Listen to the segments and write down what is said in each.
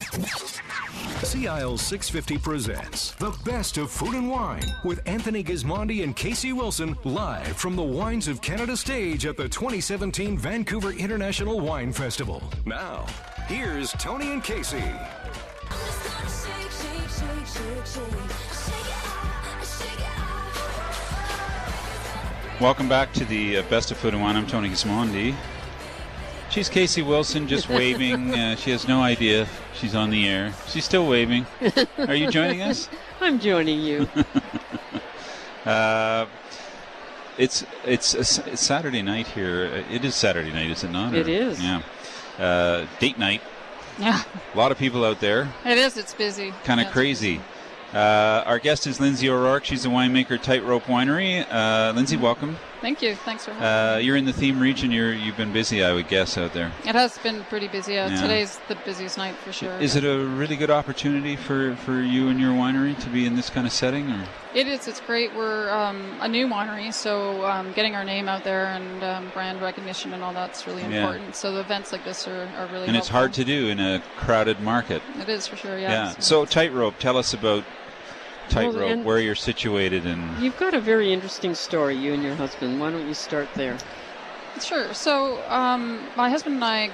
CISL 650 presents the best of food and wine with Anthony Gismondi and Kasey Wilson live from the Wines of Canada stage at the 2017 Vancouver International Wine Festival. Now, here's Tony and Kasey. Welcome back to the Best of Food and Wine. I'm Tony Gismondi. She's Kasey Wilson, just waving. She has no idea she's on the air. She's still waving. Are you joining us? I'm joining you. It's Saturday night here. It is Saturday night, is it not? It is. Yeah. Date night. Yeah. A lot of people out there. It is. It's busy. Kind of crazy. Our guest is Lyndsay O'Rourke. She's a winemaker at Tightrope Winery. Lyndsay, welcome. Thank you. Thanks for having me. You're in the theme region. You've been busy, I would guess, out there. It has been pretty busy. Today's the busiest night for sure. Is it a really good opportunity for you and your winery to be in this kind of setting? Or? It is. It's great. We're a new winery, so getting our name out there and brand recognition and all that's really important. So the events like this are really And it's hard to do in a crowded market. It is, for sure, yeah. So Tightrope, tell us about Tightrope, where you're situated. And you've got a very interesting story, you and your husband. Why don't you start there? Sure. So my husband and I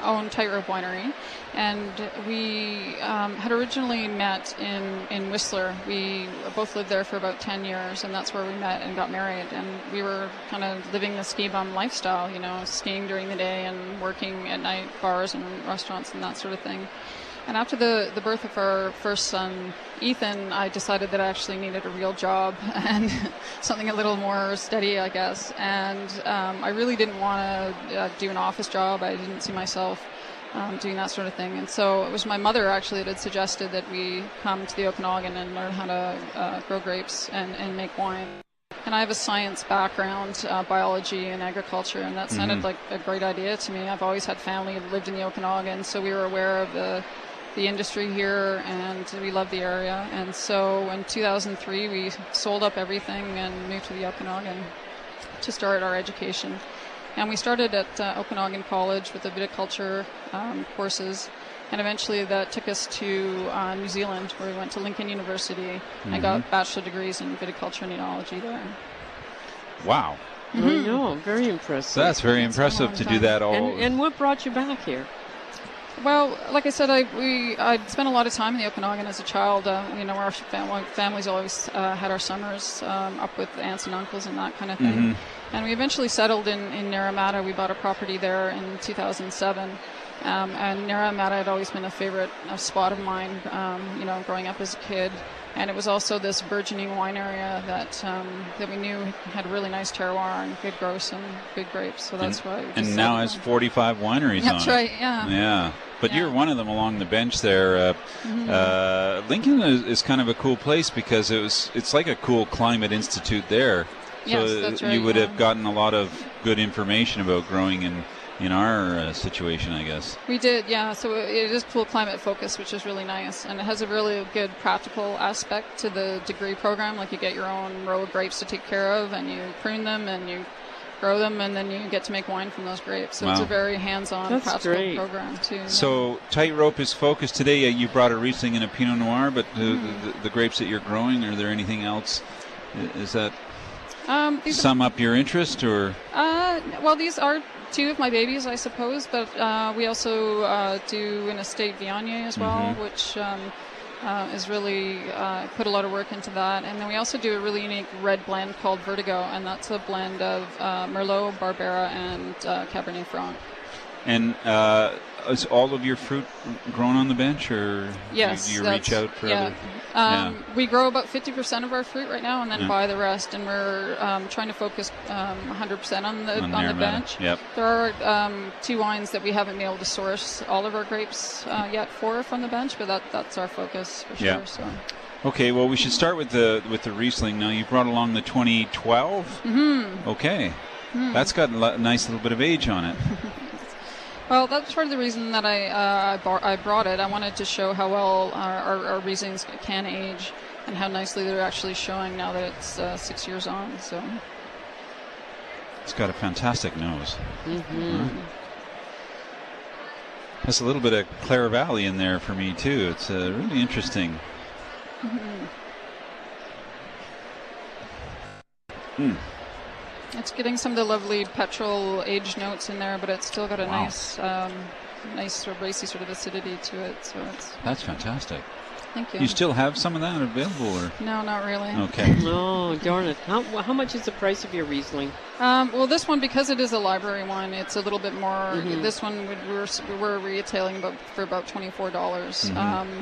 own Tightrope Winery, and we had originally met in Whistler. We both lived there for about 10 years, and that's where we met and got married. And we were kind of living the ski bum lifestyle, skiing during the day and working at night, bars and restaurants and that sort of thing. And after the birth of our first son, Ethan, I decided that I actually needed a real job and something a little more steady, I guess. And I really didn't want to do an office job. I didn't see myself doing that sort of thing. And so it was my mother, actually, that had suggested that we come to the Okanagan and learn how to grow grapes and make wine. And I have a science background, biology and agriculture, and that sounded like a great idea to me. I've always had family who lived in the Okanagan, so we were aware of the industry here, and we love the area. And so in 2003, we sold up everything and moved to the Okanagan to start our education. And we started at Okanagan College with the viticulture courses, and eventually that took us to New Zealand, where we went to Lincoln University. I got bachelor degrees in viticulture and enology there. Wow. I know, very impressive. That's very impressive to do that all. And what brought you back here? Well, like I said, I'd spent a lot of time in the Okanagan as a child. Our families always had our summers up with aunts and uncles and that kind of thing. And we eventually settled in Naramata. We bought a property there in 2007. And Naramata had always been a favorite spot of mine, growing up as a kid. And it was also this burgeoning wine area that we knew had really nice terroir and good growth and good grapes. So that's why. And now has 45 wineries on it. That's right. Yeah. Yeah. But you're one of them along the bench there. Lincoln is kind of a cool place because it's like a cool climate institute there. Yes, so that's right. You would have gotten a lot of good information about growing in our situation, I guess. We did, yeah. So it is cool climate focus, which is really nice. And it has a really good practical aspect to the degree program. Like you get your own row of grapes to take care of, and you prune them, and you grow them, and then you get to make wine from those grapes. So it's a very hands-on practical program, too. So Tightrope is focused today. You brought a Riesling and a Pinot Noir, but the grapes that you're growing, are there anything else? Is that sum up your interest, or? Well, these are two of my babies, I suppose, but we also do an estate Viognier as well, which is really put a lot of work into that. And then we also do a really unique red blend called Vertigo, and that's a blend of Merlot, Barbera, and Cabernet Franc. And is all of your fruit grown on the bench, or do you reach out for other? We grow about 50% of our fruit right now, and then buy the rest. And we're trying to focus 100% on the bench. Yep. There are two wines that we haven't been able to source all of our grapes yet from the bench, but that's our focus for sure. Yeah. So. Okay, well, we should start with the Riesling. Now, you brought along the 2012. Okay, that's got a nice little bit of age on it. Well, that's part of the reason that I brought it. I wanted to show how well our Rieslings can age and how nicely they're actually showing now that it's 6 years on. So it's got a fantastic nose. There's a little bit of Clare Valley in there for me too. It's really interesting. It's getting some of the lovely petrol aged notes in there, but it's still got a nice sort of racy sort of acidity to it. So that's fantastic. Thank you. You still have some of that available, or? No, not really. Okay. No, darn it. How much is the price of your Riesling? Well, this one, because it is a library one, it's a little bit more. This one we're retailing for about $24.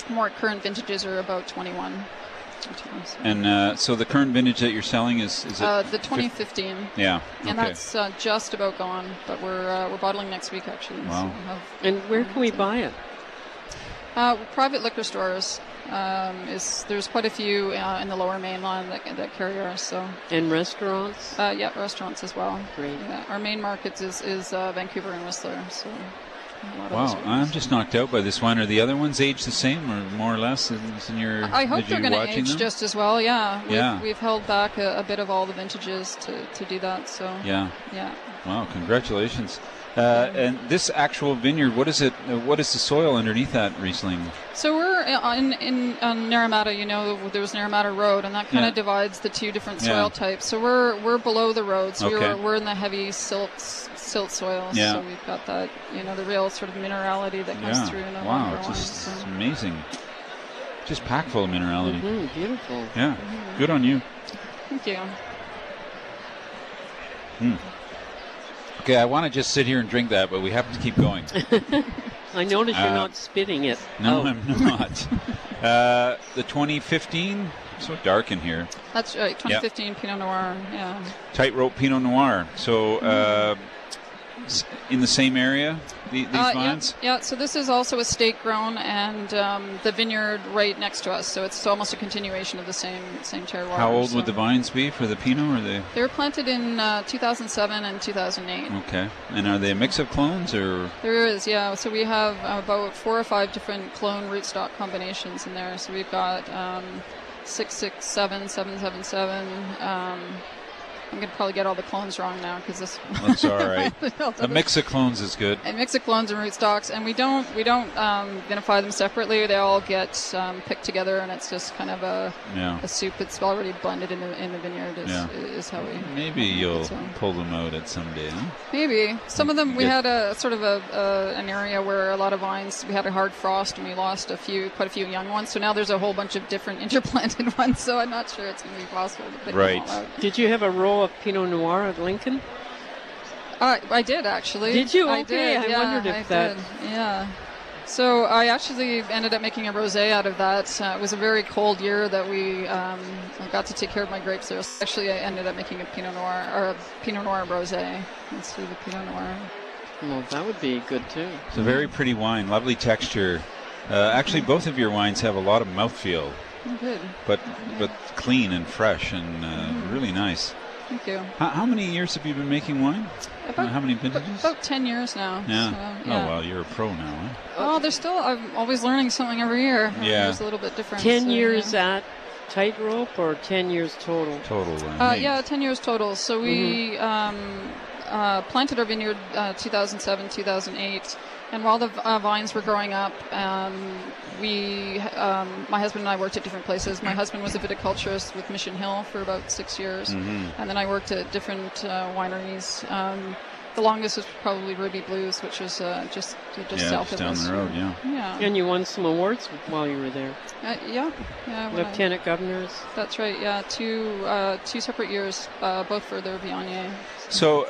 More current vintages are about 21. And so the current vintage that you're selling is it the 2015. Yeah. And that's just about gone, but we're bottling next week actually. Wow. So and where can we buy it? Private liquor stores. There's quite a few in the Lower Mainland that carry ours. So. And restaurants? Yeah, restaurants as well. Great. Yeah, our main markets is Vancouver and Whistler. So. Wow, I'm just knocked out by this wine. Are the other ones aged the same, or more or less? In your, I hope they're going to age them? Just as well. Yeah. We've held back a bit of all the vintages to do that. So. Yeah. Wow, congratulations. And this actual vineyard, what is it? What is the soil underneath that Riesling? So we're in Naramata. There was Naramata Road, and that kind of divides the two different soil types. So we're below the road. So we're in the heavy silt soil. Yeah. So we've got that, the real sort of minerality that comes through in a longer wine. It's amazing. Just packed full of minerality. Beautiful. Yeah. Good on you. Thank you. Okay, I want to just sit here and drink that, but we have to keep going. I notice you're not spitting it. No, I'm not. The 2015, so dark in here. That's right, 2015 Pinot Noir, Tightrope Pinot Noir. So in the same area, these vines? Yeah, so this is also estate grown, and the vineyard right next to us, so it's almost a continuation of the same terroir. How old would the vines be for the Pinot? They were planted in 2007 and 2008. Okay, and are they a mix of clones, or? There is, yeah. So we have about 4 or 5 different clone rootstock combinations in there. So we've got 667, 777. I'm going to probably get all the clones wrong now because this. That's all right. A mix of clones is good. A mix of clones and rootstocks, and we don't vinify them separately. They all get picked together, and it's just kind of a soup. It's already blended in the vineyard. Is how we. Maybe you'll pull them out at some day. Huh? Maybe some of them. We had a sort of an area where a lot of vines. We had a hard frost, and we lost quite a few young ones. So now there's a whole bunch of different interplanted ones. So I'm not sure it's going to be possible to pick them all out. Did you have a row of Pinot Noir at Lincoln? I did, actually. Did you? Okay, I wondered if that... Yeah. So I actually ended up making a rosé out of that. It was a very cold year that we got to take care of my grapes there. So actually, I ended up making a Pinot Noir, or a Pinot Noir rosé instead of the Pinot Noir. Well, that would be good, too. It's a very pretty wine, lovely texture. Actually, both of your wines have a lot of mouthfeel. Good. But clean and fresh and really nice. Thank you. How many years have you been making wine? How many vintages? About 10 years now. Yeah. So, Oh, well, you're a pro now, huh? Oh, there's still, I'm always learning something every year. Yeah. It's a little bit different. 10 years at Tightrope or 10 years total? Total. 10 years total. So we planted our vineyard 2007, 2008. And while the vines were growing up, my husband and I worked at different places. My husband was a viticulturist with Mission Hill for about 6 years. And then I worked at different wineries. The longest was probably Ruby Blues, which was just south of us. Down the road, yeah. And you won some awards while you were there. Yeah. Lieutenant governors. That's right, yeah. Two separate years, both for their Viognier. So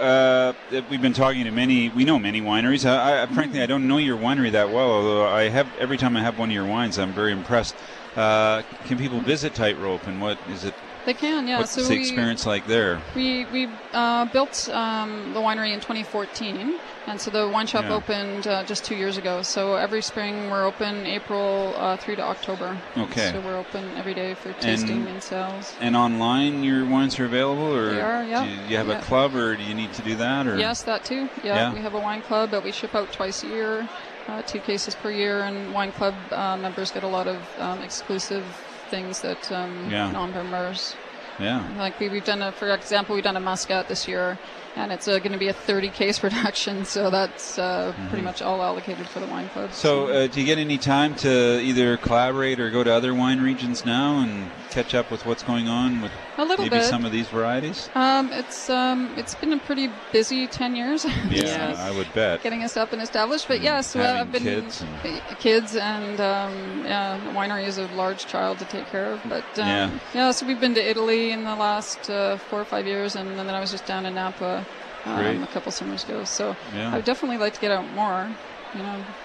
we've been talking to we know many wineries. Frankly, I don't know your winery that well, although every time I have one of your wines, I'm very impressed. Can people visit Tightrope, and what is it? They can, yeah. What's the experience like there? We built the winery in 2014, and so the wine shop opened just 2 years ago. So every spring we're open April through to October. Okay. So we're open every day for tasting and sales. And online your wines are available? Or they are, yeah. Do you have a club, or do you need to do that? Or? Yes, that too. Yeah, we have a wine club that we ship out twice a year, 2 cases per year, and wine club members get a lot of exclusive things that non-members. Yeah. Like we've done for example, we've done a Muscat this year, and it's going to be a 30-case production, so that's pretty much all allocated for the wine club. So do you get any time to either collaborate or go to other wine regions now and catch up with what's going on with maybe some of these varieties? It's been a pretty busy 10 years. Yeah, I would bet. Getting us up and established, but yes, I've been kids and the winery is a large child to take care of. But so we've been to Italy in the last 4 or 5 years, and then I was just down in Napa a couple summers ago. So I would definitely like to get out more.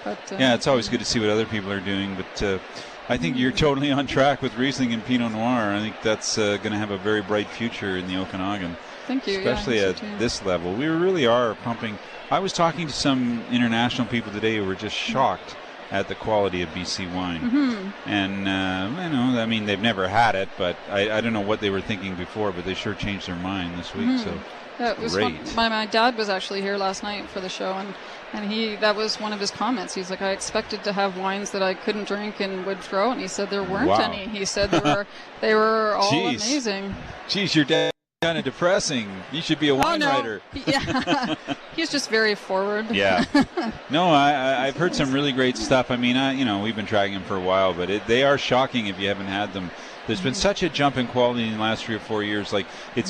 But it's always good to see what other people are doing, but I think you're totally on track with Riesling and Pinot Noir. I think that's going to have a very bright future in the Okanagan. Thank you. Especially at this level. We really are pumping. I was talking to some international people today who were just shocked at the quality of BC wine. Mm-hmm. And, they've never had it, but I don't know what they were thinking before, but they sure changed their mind this week. Mm-hmm. So it was great. My dad was actually here last night for the show, and that was one of his comments. He's like, I expected to have wines that I couldn't drink and would throw, and he said there weren't any. He said they were all amazing. Jeez, your dad kind of depressing. You should be a wine writer. Yeah. He's just very forward. Yeah. No, I've heard some really great stuff. I mean, we've been tracking them for a while, but they are shocking if you haven't had them. There's been such a jump in quality in the last 3 or 4 years. Like,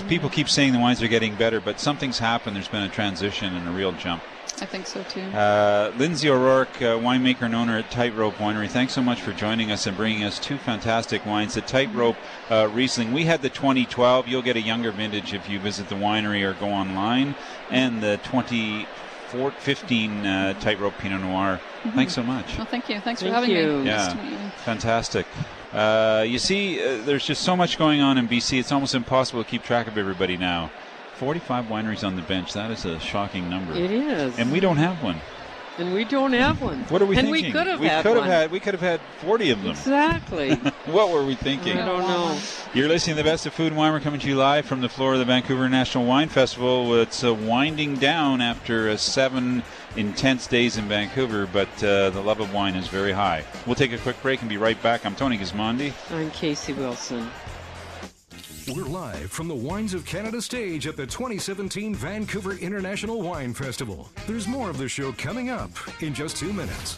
people keep saying the wines are getting better, but something's happened. There's been a transition and a real jump. I think so, too. Lyndsay O'Rourke, winemaker and owner at Tightrope Winery, thanks so much for joining us and bringing us 2 fantastic wines. The Tightrope Riesling, we had the 2012. You'll get a younger vintage if you visit the winery or go online. And the 2015 Tightrope Pinot Noir. Mm-hmm. Thanks so much. Well, thank you. Thanks for having me. Yeah, nice to meet you. Fantastic. You see, there's just so much going on in BC, it's almost impossible to keep track of everybody now. 45 wineries on the bench. That is a shocking number. It is. And we don't have one. And we don't have one. What are we thinking? And we could have had one. We could have had 40 of them. Exactly. What were we thinking? I don't know. You're listening to the Best of Food and Wine. We're coming to you live from the floor of the Vancouver National Wine Festival. It's winding down after 7 intense days in Vancouver, but the love of wine is very high. We'll take a quick break and be right back. I'm Tony Gismondi. I'm Kasey Wilson. We're live from the Wines of Canada stage at the 2017 Vancouver International Wine Festival. There's more of the show coming up in just 2 minutes.